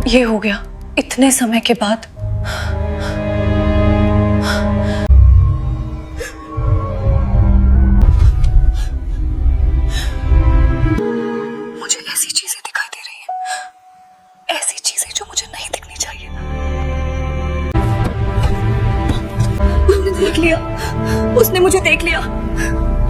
ये हो गया इतने समय के बाद। मुझे ऐसी चीजें दिखाई दे रही हैं, ऐसी चीजें जो मुझे नहीं दिखनी चाहिए। उसने देख लिया, उसने मुझे देख लिया।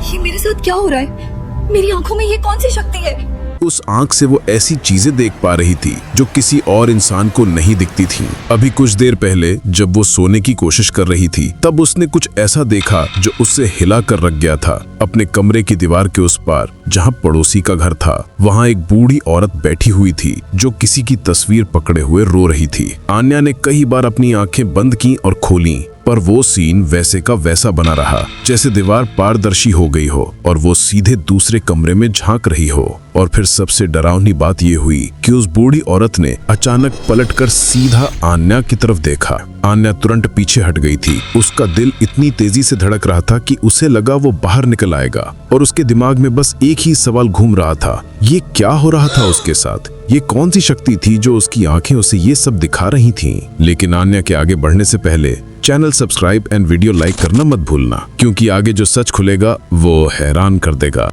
ये मेरे साथ क्या हो रहा है? मेरी आंखों में ये कौन सी शक्ति है? उस आंख से वो ऐसी चीजें देख पा रही थी जो किसी और इंसान को नहीं दिखती थीं। अभी कुछ देर पहले जब वो सोने की कोशिश कर रही थी तब उसने कुछ ऐसा देखा जो उससे हिला कर रख गया था। अपने कमरे की दीवार के उस पार जहां पड़ोसी का घर था, वहां एक बूढ़ी औरत बैठी हुई थी जो किसी की तस्वीर पकड़े हुए रो रही थी। आन्या ने कई बार अपनी आंखें बंद की और खोली, पर वो सीन वैसे का वैसा बना रहा, जैसे दीवार पारदर्शी हो गई हो और वो सीधे दूसरे कमरे में झांक रही हो। और फिर सबसे डरावनी बात ये हुई कि उस बूढ़ी औरत ने अचानक पलटकर सीधा आन्या की तरफ देखा। आन्या तुरंत पीछे हट गई थी। उसका दिल इतनी तेजी से धड़क रहा था कि उसे लगा वो बाहर निकल आएगा और उसके दिमाग में बस एक ही सवाल घूम रहा था, ये क्या हो रहा था उसके साथ? ये कौन सी शक्ति थी जो उसकी आंखें उसे ये सब दिखा रही थीं? लेकिन आन्या के आगे बढ़ने से पहले channel subscribe and video like करना मत भूलना, क्योंकि आगे जो सच खुलेगा वो हैरान कर देगा।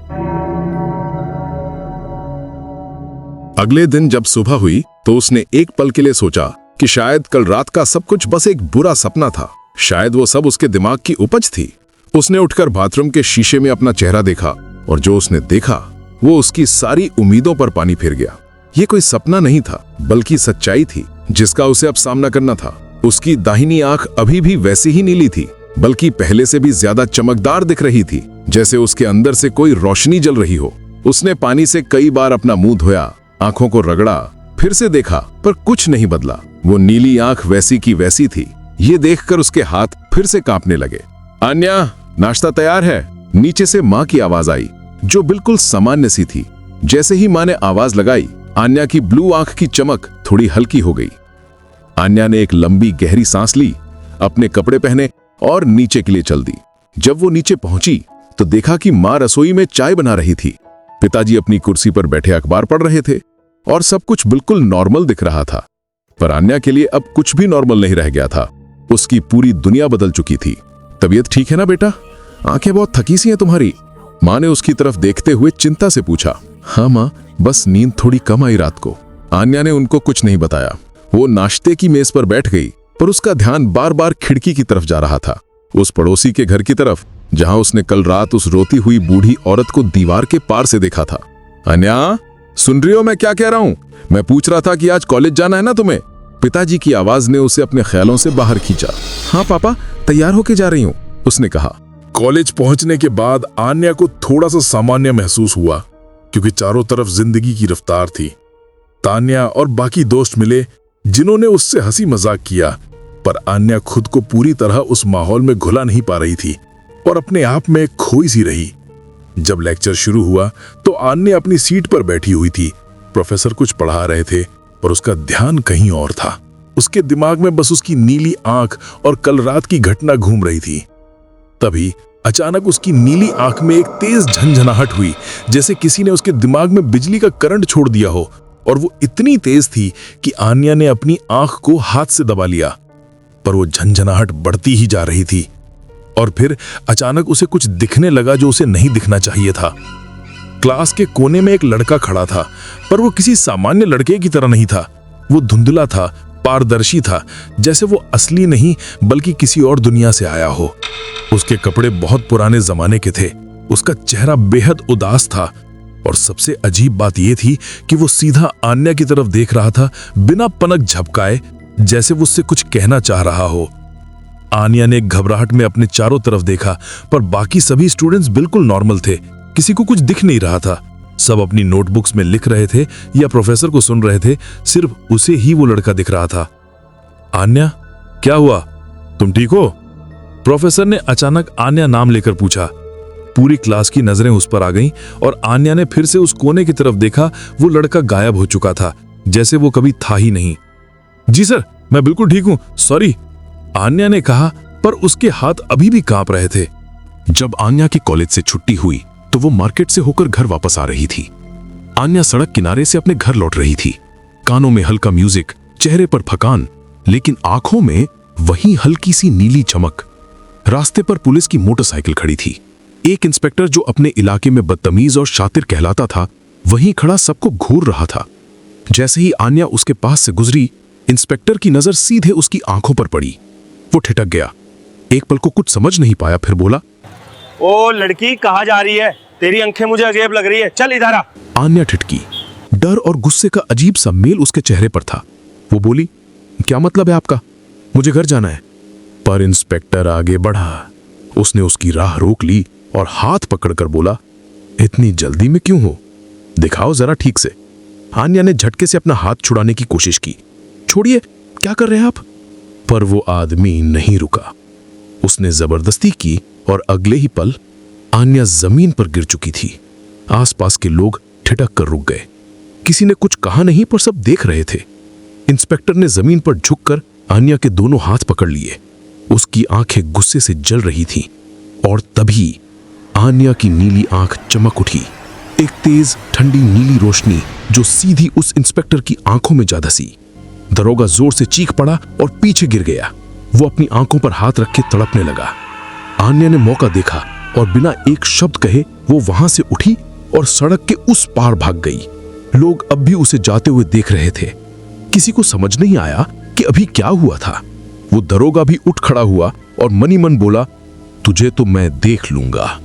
अगले दिन जब सुबह हुई तो उसने एक पल के लिए सोचा कि शायद कल रात का सब कुछ बस एक बुरा सपना था। शायद वो सब उसके दिमाग की उपज थी। उसने उठकर बाथरूम के शीशे में अपना चेहरा देखा और जो उसने देखा वो उसकी सारी उम्मीदों पर पानी फिर गया। ये कोई सपना नहीं था, बल्कि सच्चाई थी जिसका उसे अब सामना करना था। उसकी दाहिनी आंख अभी भी वैसी ही नीली थी, बल्कि पहले से भी ज्यादा चमकदार दिख रही थी, जैसे उसके अंदर से कोई रोशनी जल रही हो। उसने पानी से कई बार अपना मुंह धोया, आंखों को रगड़ा, फिर से देखा, पर कुछ नहीं बदला। वो नीली आंख वैसी की वैसी थी। ये देखकर उसके हाथ फिर से कांपने लगे। आन्या, नाश्ता तैयार है। नीचे से माँ की आवाज आई, जो बिल्कुल सामान्य सी थी। जैसे ही माँ ने आवाज लगाई, आन्या की ब्लू आंख की चमक थोड़ी हल्की हो गई। आन्या ने एक लंबी गहरी सांस ली, अपने कपड़े पहने और नीचे के लिए चल दी। जब वो नीचे पहुंची तो देखा कि माँ रसोई में चाय बना रही थी। पिताजी अपनी कुर्सी पर बैठे अखबार पढ़ रहे थे और सब कुछ बिल्कुल नॉर्मल दिख रहा था। पर आन्या के लिए अब कुछ भी नॉर्मल नहीं रह गया था। उसकी पूरी दुनिया बदल चुकी थी। तबीयत ठीक है ना बेटा? आंखें बहुत थकी सी हैं तुम्हारी। माँ ने उसकी तरफ देखते हुए चिंता से पूछा। हाँ माँ, बस नींद थोड़ी कम आई रात को। आन्या ने उनको कुछ नहीं बताया। वो नाश्ते की मेज पर बैठ गई, पर उसका ध्यान बार बार खिड़की की तरफ जा रहा था, उस पड़ोसी के घर की तरफ जहां उसने कल रात उस रोती हुई बूढ़ी औरत को दीवार के पार से देखा था। आन्या, सुन रही हो मैं क्या कह रहा हूं? मैं पूछ रहा था कि आज कॉलेज जाना है ना तुम्हें? पिताजी की आवाज ने उसे अपने ख्यालों से बाहर खींचा। हाँ पापा, तैयार होके जा रही हूँ, उसने कहा। कॉलेज पहुंचने के बाद आन्या को थोड़ा सा सामान्य महसूस हुआ, क्योंकि चारों तरफ जिंदगी की रफ्तार थी। तान्या और बाकी दोस्त मिले जिन्होंने उससे हंसी मजाक किया, पर आन्या खुद को पूरी तरह उस माहौल में घुला नहीं पा रही थी और अपने आप में खोई सी रही। जब लेक्चर शुरू हुआ तो आन्या अपनी सीट पर बैठी हुई थी। प्रोफेसर कुछ पढ़ा रहे थे, पर उसका ध्यान कहीं और था। उसके दिमाग में बस उसकी नीली आंख और कल रात की घटना घूम रही थी। तभी अचानक उसकी नीली आंख में एक तेज झंझनाहट हुई, जैसे किसी ने उसके दिमाग में बिजली का करंट छोड़ दिया हो, और वो इतनी तेज थी कि आन्या ने अपनी आंख को हाथ से दबा लिया। पर वो झंझनाहट बढ़ती ही जा रही थी और फिर अचानक उसे कुछ दिखने लगा जो उसे नहीं दिखना चाहिए था। क्लास के कोने में एक लड़का खड़ा था, पर वो किसी सामान्य लड़के की तरह नहीं था। वो धुंधला था, पारदर्शी था, जैसे वो असली नहीं बल्कि किसी और दुनिया से आया हो। उसके कपड़े बहुत पुराने जमाने के थे। उसका चेहरा बेहद उदास था और सबसे अजीब बात यह थी कि वो सीधा आन्या की तरफ देख रहा था, बिना पलक झपकाए, जैसे वो उससे कुछ कहना चाह रहा हो। आन्या ने घबराहट में अपने चारों तरफ देखा, पर बाकी सभी स्टूडेंट्स बिल्कुल नॉर्मल थे। किसी को कुछ दिख नहीं रहा था। सब अपनी नोटबुक्स में लिख रहे थे या प्रोफेसर को सुन रहे थे। सिर्फ उसे ही वो लड़का दिख रहा था। आन्या, क्या हुआ? तुम ठीक हो? प्रोफेसर ने अचानक आन्या नाम लेकर पूछा। पूरी क्लास की नजरें उस पर आ गईं और आन्या ने फिर से उस कोने की तरफ देखा। वो लड़का गायब हो चुका था, जैसे वो कभी था ही नहीं। जी सर, मैं बिल्कुल ठीक हूं, सॉरी, आन्या ने कहा, पर उसके हाथ अभी भी कांप रहे थे। जब आन्या की कॉलेज से छुट्टी हुई तो वो मार्केट से होकर घर वापस आ रही थी। आन्या सड़क किनारे से अपने घर लौट रही थी। कानों में हल्का म्यूजिक चेहरे पर थकान, लेकिन आंखों में वही हल्की सी नीली चमक। रास्ते पर पुलिस की मोटरसाइकिल खड़ी थी। एक इंस्पेक्टर जो अपने इलाके में बदतमीज और शातिर कहलाता था, वहीं खड़ा सबको घूर रहा था। जैसे ही आन्या उसके पास से गुजरी, इंस्पेक्टर की नजर सीधे उसकी आंखों पर पड़ी। वो ठिठक गया। एक पल को कुछ समझ नहीं पाया, फिर बोला, ओ लड़की कहाँ जा रही है? तेरी आंखें मुझे अजीब लग रही है, चल इधर आ। आन्या ठिठकी। डर और गुस्से का अजीब सा मेल उसके चेहरे पर था। वो बोली, क्या मतलब है आपका? मुझे घर जाना है। पर इंस्पेक्टर आगे बढ़ा। उसने उसकी राह रोक ली और हाथ पकड़कर बोला, इतनी जल्दी में क्यों हो? दिखाओ जरा ठीक से। आन्या ने झटके से अपना हाथ छुड़ाने की कोशिश की। छोड़िए, क्या कर रहे हैं आप? पर वो आदमी नहीं रुका। उसने जबरदस्ती की और अगले ही पल आन्या जमीन पर गिर चुकी थी। आसपास के लोग ठिठक कर रुक गए। किसी ने कुछ कहा नहीं, पर सब देख रहे थे। इंस्पेक्टर ने जमीन पर झुककर आन्या के दोनों हाथ पकड़ लिए। उसकी आंखें गुस्से से जल रही थीं और तभी आन्या की नीली आंख चमक उठी। एक तेज ठंडी नीली रोशनी जो सीधी उस इंस्पेक्टर की आंखों में जा धसी। दरोगा जोर से चीख पड़ा और पीछे गिर गया। वो अपनी आंखों पर हाथ रख के तड़पने लगा। आन्या ने मौका देखा और बिना एक शब्द कहे वो वहां से उठी और सड़क के उस पार भाग गई। लोग अब भी उसे जाते हुए देख रहे थे। किसी को समझ नहीं आया कि अभी क्या हुआ था। वो दरोगा भी उठ खड़ा हुआ और मनी मन बोला, तुझे तो मैं देख लूंगा।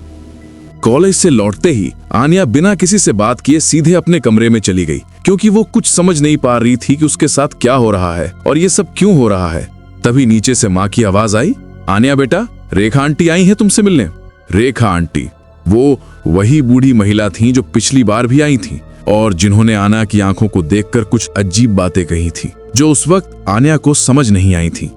कॉलेज से लौटते ही आन्या बिना किसी से बात किए सीधे अपने कमरे में चली गई, क्योंकि वो कुछ समझ नहीं पा रही थी कि उसके साथ क्या हो रहा है और ये सब क्यों हो रहा है। तभी नीचे से माँ की आवाज आई, आन्या बेटा, रेखा आंटी आई हैं तुमसे मिलने। रेखा आंटी वो वही बूढ़ी महिला थीं जो पिछली बार भी आई थीं और जिन्होंने आन्या की आंखों को देखकर कुछ अजीब बातें कही थी, जो उस वक्त आन्या को समझ नहीं आई थी।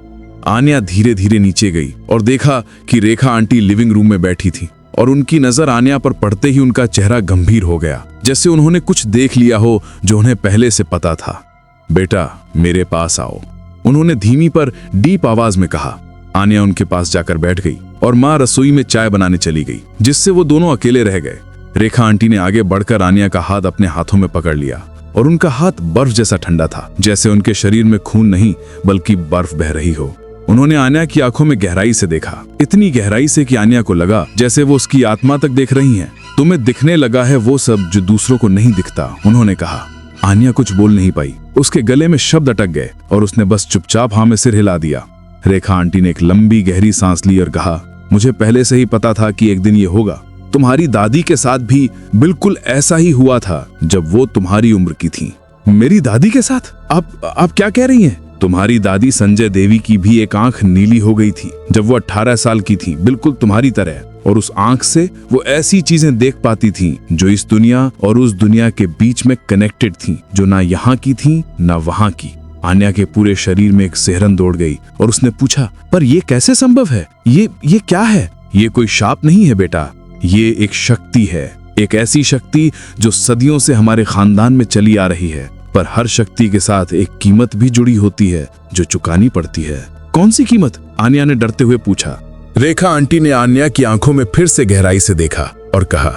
आन्या धीरे धीरे नीचे गई और देखा कि रेखा आंटी लिविंग रूम में बैठी थी और उनकी नजर आन्या पर पड़ते ही उनका चेहरा गंभीर हो गया, जैसे उन्होंने कुछ देख लिया हो जो उन्हें पहले से पता था। बेटा, मेरे पास आओ, उन्होंने धीमी पर डीप आवाज में कहा। आन्या उनके पास जाकर बैठ गई और माँ रसोई में चाय बनाने चली गई, जिससे वो दोनों अकेले रह गए। रेखा आंटी ने आगे बढ़कर आन्या का हाथ अपने हाथों में पकड़ लिया और उनका हाथ बर्फ जैसा ठंडा था, जैसे उनके शरीर में खून नहीं बल्कि बर्फ बह रही हो। उन्होंने आन्या की आंखों में गहराई से देखा, इतनी गहराई से कि आन्या को लगा जैसे वो उसकी आत्मा तक देख रही हैं। तुम्हें दिखने लगा है वो सब जो दूसरों को नहीं दिखता, उन्होंने कहा। आन्या कुछ बोल नहीं पाई। उसके गले में शब्द अटक गए और उसने बस चुपचाप हाँ में सिर हिला दिया। रेखा आंटी ने एक लंबी गहरी सांस ली और कहा, मुझे पहले से ही पता था कि एक दिन ये होगा। तुम्हारी दादी के साथ भी बिल्कुल ऐसा ही हुआ था जब वो तुम्हारी उम्र की थी। मेरी दादी के साथ? आप क्या कह रही हैं? तुम्हारी दादी संजय देवी की भी एक आंख नीली हो गई थी जब वो 18 साल की थी, बिल्कुल तुम्हारी तरह। और उस आंख से वो ऐसी चीजें देख पाती थी जो इस दुनिया और उस दुनिया के बीच में कनेक्टेड थी, जो ना यहाँ की थी ना वहाँ की। आन्या के पूरे शरीर में एक सिहरन दौड़ गई और उसने पूछा, पर ये कैसे संभव है? ये क्या है? ये कोई शाप नहीं है बेटा, ये एक शक्ति है। एक ऐसी शक्ति जो सदियों से हमारे खानदान में चली आ रही है। पर हर शक्ति के साथ एक कीमत भी जुड़ी होती है जो चुकानी पड़ती है। कौन सी कीमत? आन्या ने डरते हुए पूछा। रेखा आंटी ने आन्या की आंखों में फिर से गहराई से देखा और कहा,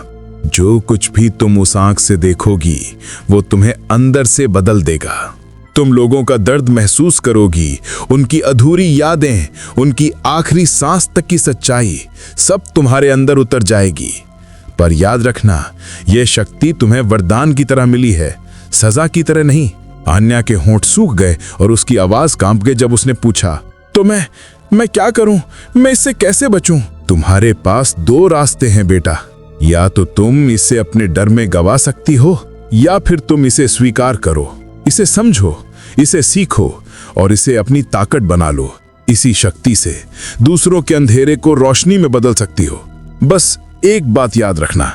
जो कुछ भी तुम उस आंख से देखोगी वो तुम्हें अंदर से बदल देगा। तुम लोगों का दर्द महसूस करोगी, उनकी अधूरी यादें, उनकी आखिरी सांस तक की सच्चाई सब तुम्हारे अंदर उतर जाएगी। पर याद रखना, यह शक्ति तुम्हें वरदान की तरह मिली है, सजा की तरह नहीं। आन्या के होंठ सूख गए और उसकी आवाज कांप गई जब उसने पूछा, तो मैं क्या करूं? मैं इससे कैसे बचूं? तुम्हारे पास दो रास्ते हैं बेटा। या तो तुम इसे अपने डर में गवा सकती हो, या फिर तुम इसे स्वीकार करो, इसे समझो, इसे सीखो और इसे अपनी ताकत बना लो। इसी शक्ति से दूसरों के अंधेरे को रोशनी में बदल सकती हो। बस एक बात याद रखना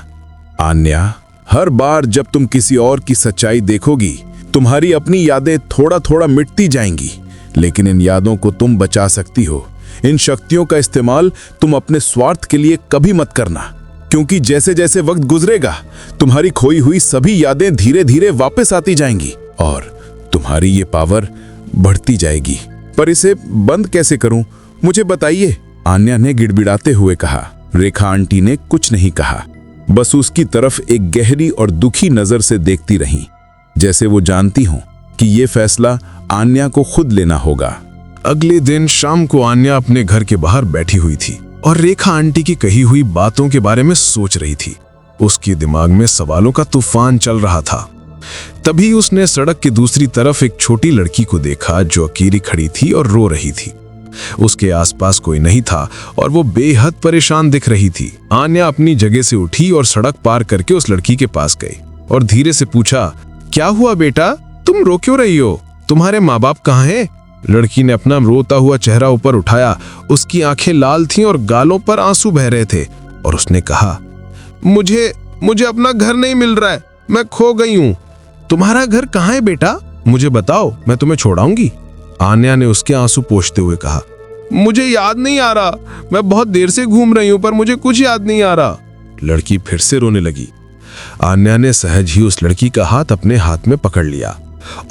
आन्या, हर बार जब तुम किसी और की सच्चाई देखोगी, तुम्हारी अपनी यादें थोड़ा थोड़ा मिटती जाएंगी, लेकिन इन यादों को तुम बचा सकती हो। इन शक्तियों का इस्तेमाल तुम अपने स्वार्थ के लिए कभी मत करना, क्योंकि जैसे जैसे वक्त गुजरेगा तुम्हारी खोई हुई सभी यादें धीरे धीरे वापस आती जाएंगी और तुम्हारी ये पावर बढ़ती जाएगी। पर इसे बंद कैसे करूं? मुझे बताइए, आन्या ने गिड़गिड़ाते हुए कहा। रेखा आंटी ने कुछ नहीं कहा, बस उसकी तरफ एक गहरी और दुखी नजर से देखती रहीं, जैसे वो जानती हों कि ये फैसला आन्या को खुद लेना होगा। अगले दिन शाम को आन्या अपने घर के बाहर बैठी हुई थी और रेखा आंटी की कही हुई बातों के बारे में सोच रही थी। उसके दिमाग में सवालों का तूफान चल रहा था। तभी उसने सड़क की दूसरी तरफ एक छोटी लड़की को देखा जो अकेली खड़ी थी और रो रही थी। उसके आसपास कोई नहीं था और वो बेहद परेशान दिख रही थी। आन्या अपनी जगह से उठी और सड़क पार करके उस लड़की के पास गई और धीरे से पूछा, क्या हुआ बेटा, तुम रो क्यों रही हो? तुम्हारे माँ बाप कहाँ हैं? लड़की ने अपना रोता हुआ चेहरा ऊपर उठाया। उसकी आंखें लाल थीं और गालों पर आंसू बह रहे थे और उसने कहा, मुझे अपना घर नहीं मिल रहा है, मैं खो गई हूँ। तुम्हारा घर कहाँ है बेटा? मुझे बताओ, मैं तुम्हें छोड़ाऊंगी। आन्या ने उसके आंसू पोंछते हुए कहा, मुझे याद नहीं आ रहा, मैं बहुत देर से घूम रही हूँ पर मुझे कुछ याद नहीं आ रहा। लड़की फिर से रोने लगी। आन्या ने सहज ही उस लड़की का हाथ अपने हाथ में पकड़ लिया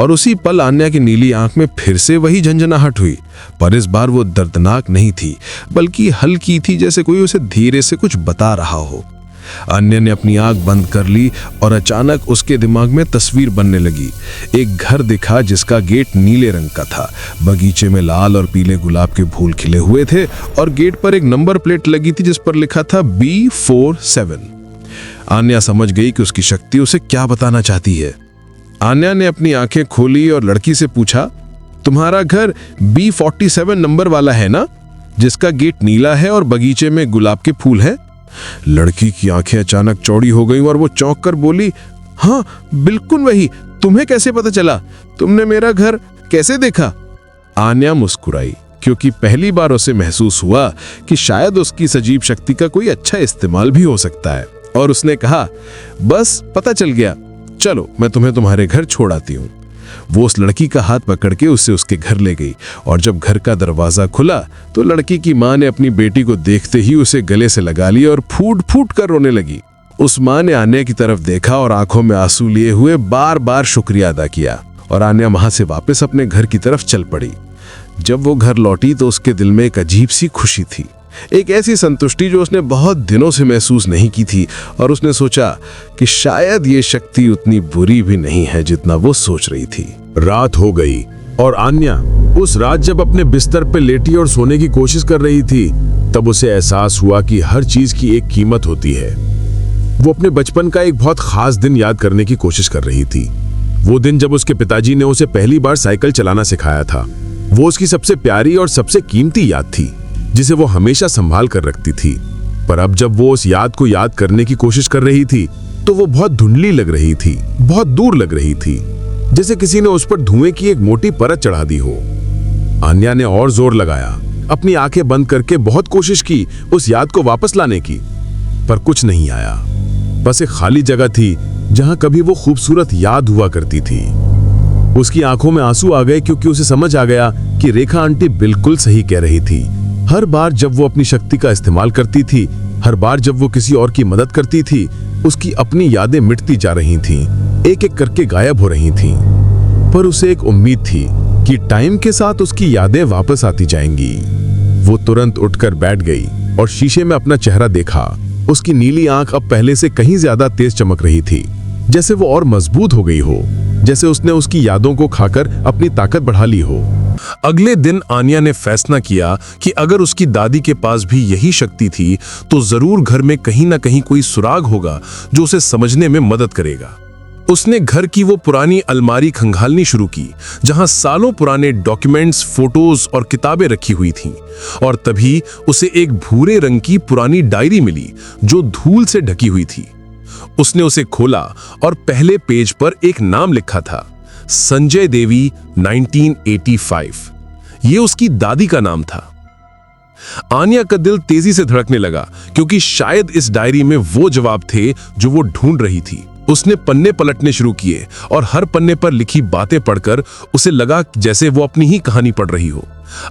और उसी पल आन्या की नीली आंख में फिर से वही झंझनाहट हुई, पर इस बार वो दर्दनाक नहीं थी बल्कि हल्की थी, जैसे कोई उसे धीरे से कुछ बता रहा हो। आन्या ने अपनी आंख बंद कर ली और अचानक उसके दिमाग में तस्वीर बनने लगी। एक घर दिखा जिसका गेट नीले रंग का था। बगीचे में लाल और पीले गुलाब के फूल खिले हुए थे और गेट पर एक नंबर प्लेट लगी थी जिस पर लिखा था B47। आन्या समझ गई कि उसकी शक्ति उसे क्या बताना चाहती है। आन्या ने अपनी आंखें खोली और लड़की से पूछा, तुम्हारा घर B47 नंबर वाला है ना, जिसका गेट नीला है और बगीचे में गुलाब के फूल हैं? लड़की की आंखें अचानक चौड़ी हो गईं और वो चौंक कर बोली, हाँ बिल्कुल वही। तुम्हें कैसे पता चला? तुमने मेरा घर कैसे देखा? आन्या मुस्कुराई क्योंकि पहली बार उसे महसूस हुआ कि शायद उसकी इस अजीब शक्ति का कोई अच्छा इस्तेमाल भी हो सकता है, और उसने कहा, बस पता चल गया, चलो मैं तुम्हें तुम्हारे घर छोड़ आती हूँ। वो उस लड़की का हाथ पकड़ के उसे उसके घर ले गई और जब घर का दरवाजा खुला तो लड़की की माँ ने अपनी बेटी को देखते ही उसे गले से लगा लिया और फूट फूट कर रोने लगी। उस माँ ने आन्या की तरफ देखा और आंखों में आंसू लिए हुए बार बार शुक्रिया अदा किया और आन्या वहां से वापस अपने घर की तरफ चल पड़ी। जब वो घर लौटी तो उसके दिल में एक अजीब सी खुशी थी, एक ऐसी संतुष्टि जो उसने बहुत दिनों से महसूस नहीं की थी, और उसने सोचा कि शायद ये शक्ति उतनी बुरी भी नहीं है जितना वो सोच रही थी। रात हो गई और आन्या उस रात जब अपने बिस्तर पे लेटी और सोने की कोशिश कर रही थी तब उसे एहसास हुआ कि हर चीज की एक कीमत होती है। वो अपने बचपन का एक बहुत खास दिन याद करने की कोशिश कर रही थी। वो दिन जब उसके पिताजी ने उसे पहली बार साइकिल चलाना सिखाया था। वो उसकी सबसे प्यारी और सबसे कीमती याद थी जिसे वो हमेशा संभाल कर रखती थी। पर अब जब वो उस याद को याद करने की कोशिश कर रही थी तो वो बहुत धुंधली लग रही थी, बहुत दूर लग रही थी, जैसे किसी ने उस पर धुएं की एक मोटी परत चढ़ा दी हो। आन्या ने और जोर लगाया, अपनी आंखें बंद करके बहुत कोशिश की उस याद को वापस लाने की, पर कुछ नहीं आया। बस एक खाली जगह थी जहां कभी वो खूबसूरत याद हुआ करती थी। उसकी आंखों में आंसू आ गए क्योंकि उसे समझ आ गया कि रेखा आंटी बिल्कुल सही कह रही थी। हर बार जब वो अपनी शक्ति का इस्तेमाल करती थी, हर बार जब वो किसी और की मदद करती थी, उसकी अपनी यादें मिटती जा रही थीं, एक एक करके गायब हो रही थीं। पर उसे एक उम्मीद थी कि टाइम के साथ उसकी यादें वापस आती जाएंगी। वो तुरंत उठकर बैठ गई और शीशे में अपना चेहरा देखा। उसकी नीली आंख अब पहले से कहीं ज्यादा तेज चमक रही थी, जैसे वो और मजबूत हो गई हो, जैसे उसने उसकी यादों को खाकर अपनी ताकत बढ़ा ली हो। अगले दिन आन्या ने फैसला किया कि अगर उसकी दादी के पास भी यही शक्ति थी तो जरूर घर में कहीं ना कहीं कोई सुराग होगा जो उसे समझने में मदद करेगा। उसने घर की वो पुरानी अलमारी खंगालनी शुरू की जहां सालों पुराने डॉक्यूमेंट्स, फोटोज और किताबें रखी हुई थीं, और तभी उसे एक भूरे रंग की पुरानी डायरी मिली जो धूल से ढकी हुई थी। उसने उसे खोला और पहले पेज पर एक नाम लिखा था, संजय देवी 1985। ये उसकी दादी का नाम था। आन्या का दिल तेजी से धड़कने लगा क्योंकि शायद इस डायरी में वो जवाब थे जो वो ढूंढ रही थी। उसने पन्ने पलटने शुरू किए और हर पन्ने पर लिखी बातें पढ़कर उसे लगा जैसे वो अपनी ही कहानी पढ़ रही हो।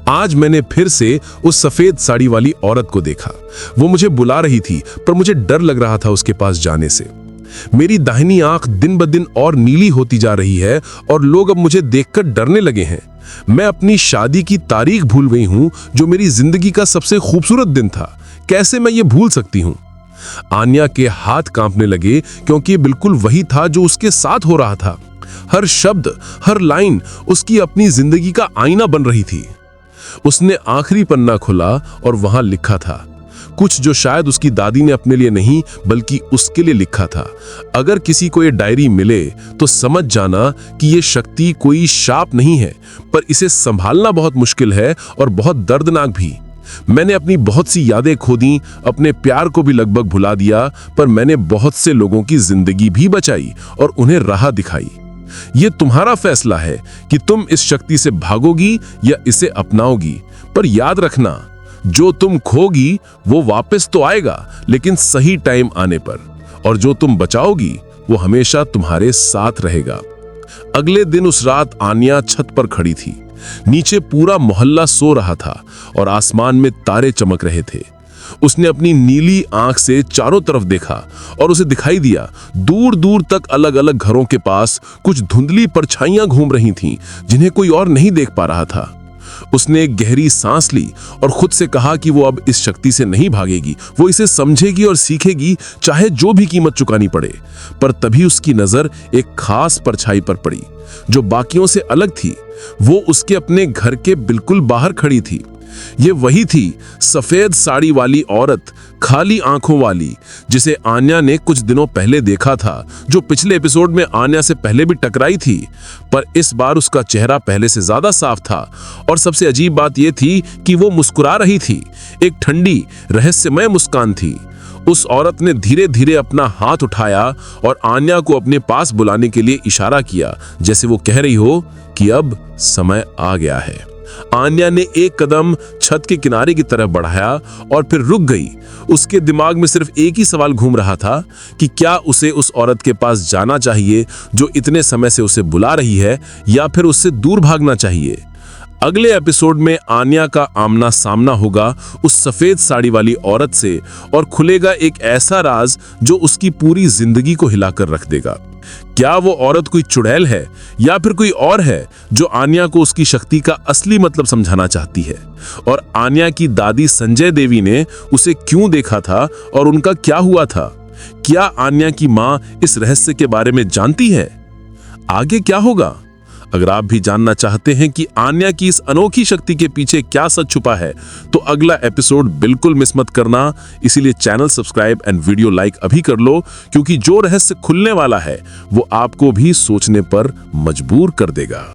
आज मैंने फिर से उस सफेद साड़ी वाली औरत को देखा। वो मुझे बुला रही थी पर मुझे डर लग रहा था उसके पास जाने से। मेरी दाहिनी आंख दिन ब दिन और नीली होती जा रही है और लोग अब मुझे देखकर डरने लगे हैं। मैं अपनी शादी की तारीख भूल गई हूं जो मेरी जिंदगी का सबसे खूबसूरत दिन था। कैसे मैं ये भूल सकती हूं? आन्या के हाथ कांपने लगे क्योंकि ये बिल्कुल वही था जो उसके साथ हो रहा था। हर शब्द, हर लाइन उसकी अपनी जिंदगी का आईना बन रही थी। उसने आखिरी पन्ना खोला और वहां लिखा था कुछ जो शायद उसकी दादी ने अपने लिए नहीं बल्कि उसके लिए लिखा था। अगर किसी को ये डायरी मिले तो समझ जाना कि ये शक्ति कोई शाप नहीं है, पर इसे संभालना बहुत मुश्किल है और बहुत दर्दनाक भी। मैंने अपनी बहुत सी यादें खो दी, अपने प्यार को भी लगभग भुला दिया, पर मैंने बहुत से लोगों की जिंदगी भी बचाई और उन्हें राह दिखाई। ये तुम्हारा फैसला है कि तुम इस शक्ति से भागोगी या इसे अपनाओगी, पर याद रखना जो तुम खोगी वो वापस तो आएगा, लेकिन सही टाइम आने पर, और जो तुम बचाओगी वो हमेशा तुम्हारे साथ रहेगा। अगले दिन उस रात आन्या छत पर खड़ी थी। नीचे पूरा मोहल्ला सो रहा था और आसमान में तारे चमक रहे थे। उसने अपनी नीली आंख से चारों तरफ देखा और उसे दिखाई दिया दूर दूर तक अलग अलग घरों के पास कुछ धुंधली परछाइयां घूम रही थीं, जिन्हें कोई और नहीं देख पा रहा था। उसने एक गहरी सांस ली और खुद से कहा कि वो अब इस शक्ति से नहीं भागेगी, वो इसे समझेगी और सीखेगी, चाहे जो भी कीमत चुकानी पड़े। पर तभी उसकी नजर एक खास परछाई पर पड़ी जो बाकियों से अलग थी। वो उसके अपने घर के बिल्कुल बाहर खड़ी थी। ये वही थी सफेद साड़ी वाली औरत, खाली आंखों वाली, जिसे आन्या ने कुछ दिनों पहले देखा था, जो पिछले एपिसोड में आन्या से पहले भी टकराई थी। पर इस बार उसका चेहरा पहले से ज्यादा साफ था और सबसे अजीब बात यह थी कि वो मुस्कुरा रही थी। एक ठंडी रहस्यमय मुस्कान थी। उस औरत ने धीरे धीरे अपना हाथ उठाया और आन्या को अपने पास बुलाने के लिए इशारा किया, जैसे वो कह रही हो कि अब समय आ गया है। आन्या ने एक कदम छत के किनारे की तरफ बढ़ाया और फिर रुक गई। उसके दिमाग में सिर्फ एक ही सवाल घूम रहा था कि क्या उसे उस औरत के पास जाना चाहिए जो इतने समय से उसे बुला रही है, या फिर उससे दूर भागना चाहिए। अगले एपिसोड में आन्या का आमना सामना होगा उस सफेद साड़ी वाली औरत से और खुलेगा एक ऐसा राज जो उसकी पूरी जिंदगी को हिलाकर रख देगा। क्या वो औरत कोई चुड़ैल है या फिर कोई और है जो आन्या को उसकी शक्ति का असली मतलब समझाना चाहती है? और आन्या की दादी संजय देवी ने उसे क्यों देखा था और उनका क्या हुआ था? क्या आन्या की मां इस रहस्य के बारे में जानती है? आगे क्या होगा? अगर आप भी जानना चाहते हैं कि आन्या की इस अनोखी शक्ति के पीछे क्या सच छुपा है, तो अगला एपिसोड बिल्कुल मिस मत करना। इसीलिए channel subscribe and video like अभी कर लो, क्योंकि जो रहस्य खुलने वाला है वो आपको भी सोचने पर मजबूर कर देगा।